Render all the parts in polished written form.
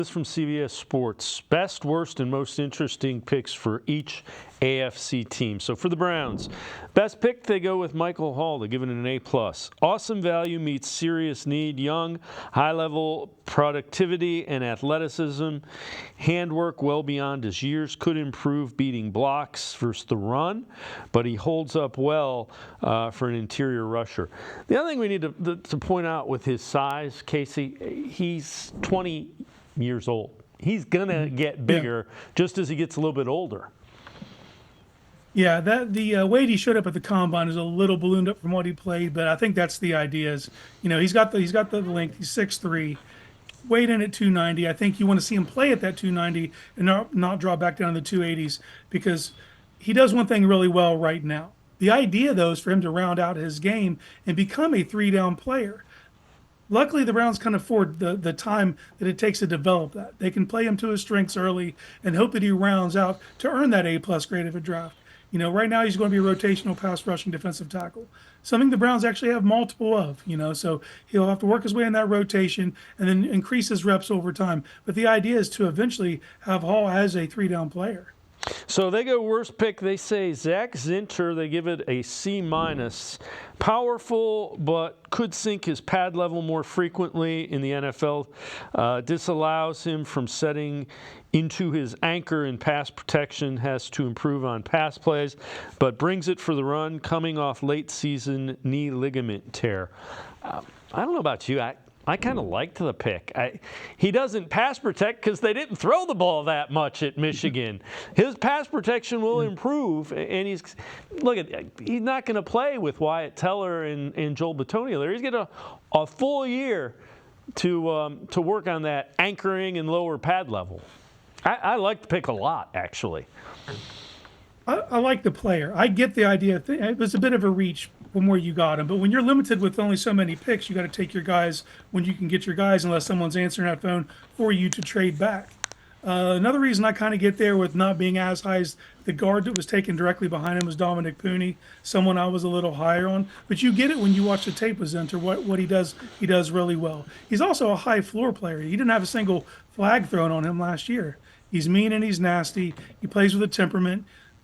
This from CBS Sports. Best, worst, and most interesting picks for each AFC team. So for the Browns, best pick, they go with Michael Hall. They give it an A+. Awesome value meets serious need. Young, high-level productivity and athleticism. Handwork well beyond his years. Could improve beating blocks versus the run, but he holds up well for an interior rusher. The other thing we need to point out with his size, Casey, he's 20 years old. He's going to get bigger just as he gets a little bit older. Yeah, the weight he showed up at the combine is a little ballooned up from what he played, but I think that's the idea. Is he's got the length. He's 6'3", weighed in at 290. I think you want to see him play at that 290 and not draw back down to the 280s because he does one thing really well right now. The idea though is for him to round out his game and become a 3-down player. Luckily, the Browns can afford the time that it takes to develop that. They can play him to his strengths early and hope that he rounds out to earn that A+ grade of a draft. Right now he's going to be a rotational pass rushing defensive tackle, something the Browns actually have multiple of, so he'll have to work his way in that rotation and then increase his reps over time. But the idea is to eventually have Hall as a 3-down player. So they go worst pick. They say Zach Zinter. They give it a C-. Powerful, but could sink his pad level more frequently in the NFL. Disallows him from setting into his anchor in pass protection. Has to improve on pass plays, but brings it for the run. Coming off late season knee ligament tear. I don't know about you. I kind of liked the pick. He doesn't pass protect because they didn't throw the ball that much at Michigan. His pass protection will improve, and he's not going to play with Wyatt Teller and Joel Bitonio there. He's got a full year to work on that anchoring and lower pad level. I like the pick a lot, actually. I like the player. I get the idea. It was a bit of a reach from where you got him. But when you're limited with only so many picks, you got to take your guys when you can get your guys unless someone's answering that phone for you to trade back. Another reason I kind of get there with not being as high as the guard that was taken directly behind him was Dominic Pooney, someone I was a little higher on. But you get it when you watch the tape with Zinter, what he does really well. He's also a high floor player. He didn't have a single flag thrown on him last year. He's mean and he's nasty. He plays with a temperament.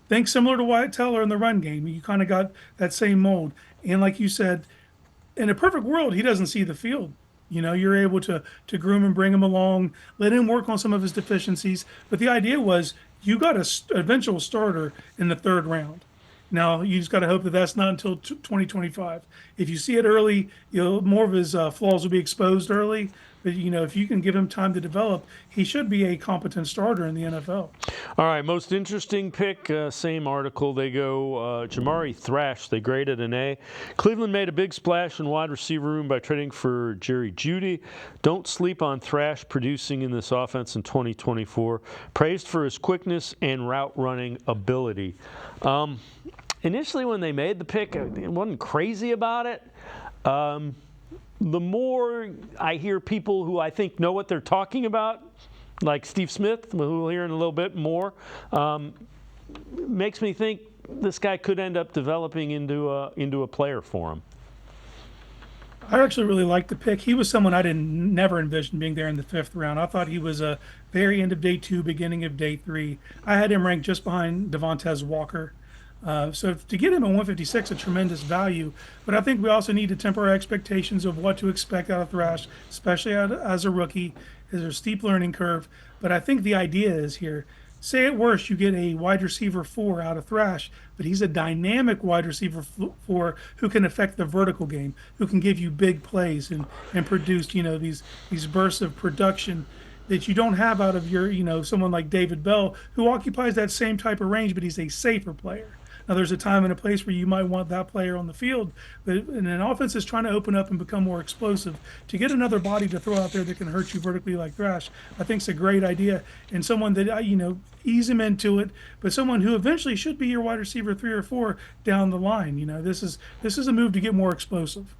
Think similar to Wyatt Teller in the run game. You kind of got that same mold. And like you said, in a perfect world, he doesn't see the field. You're able to groom and bring him along, let him work on some of his deficiencies. But the idea was you got an eventual starter in the 3rd round. Now, you just got to hope that that's not until 2025. If you see it early, more of his flaws will be exposed early. But, if you can give him time to develop, he should be a competent starter in the NFL. All right, most interesting pick, same article. They go Jamari Thrash. They graded an A. Cleveland made a big splash in wide receiver room by trading for Jerry Jeudy. Don't sleep on Thrash producing in this offense in 2024. Praised for his quickness and route running ability. Initially, when they made the pick, I wasn't crazy about it. The more I hear people who I think know what they're talking about, like Steve Smith, who we'll hear in a little bit more, makes me think this guy could end up developing into a player for him. I actually really liked the pick. He was someone I never envisioned being there in the 5th round. I thought he was a very end of day 2, beginning of day 3. I had him ranked just behind Devontae Walker. So to get him at 156, a tremendous value. But I think we also need to temper our expectations of what to expect out of Thrash, especially as a rookie. There's a steep learning curve. But I think the idea is here, say at worst you get a wide receiver 4 out of Thrash, but he's a dynamic wide receiver 4 who can affect the vertical game, who can give you big plays and produce these bursts of production that you don't have out of your someone like David Bell, who occupies that same type of range, but he's a safer player. Now, there's a time and a place where you might want that player on the field, but an offense is trying to open up and become more explosive. To get another body to throw out there that can hurt you vertically like Thrash, I think is a great idea. And someone that, ease him into it, but someone who eventually should be your wide receiver 3 or 4 down the line. This is a move to get more explosive.